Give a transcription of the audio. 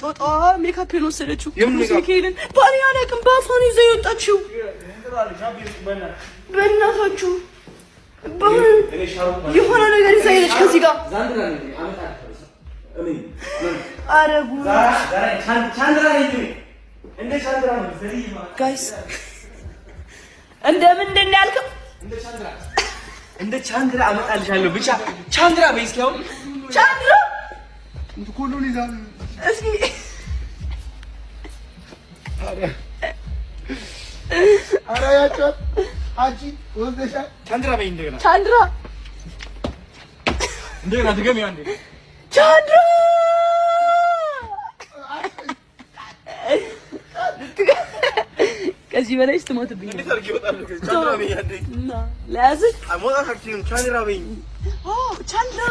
ጦጣ ሜካፕ ነው ወሰደችው። ሚካኤልን ባሪያ አላውቅም። በአፏን ይዘው የወጣችው በእናታችሁ የሆነ ነገር ይዛ ሄደች ከዚህ ጋር። ኧረ ጉድ ጋይስ እንደምንድን ነው ያልከው? እንደ ቻንድራ አመጣልሻለሁ። ብቻ ቻንድራ በይስለው ቻንድራ ኩሉን ይዛል። እስኪ ኧረ ያጫት አንቺ ወንደሻ ቻንድራ በይ እንደገና ቻንድራ እንደገና ድገሚው አንዴ ቻንድራ ከዚህ በላይ ስትሞትብኝ እንዴት አድርጌ እወጣለሁ? ቻንድራ በይ አንዴ ለያዝህ አሞታ ካክቲም ቻንድራ በይ ቻንድራ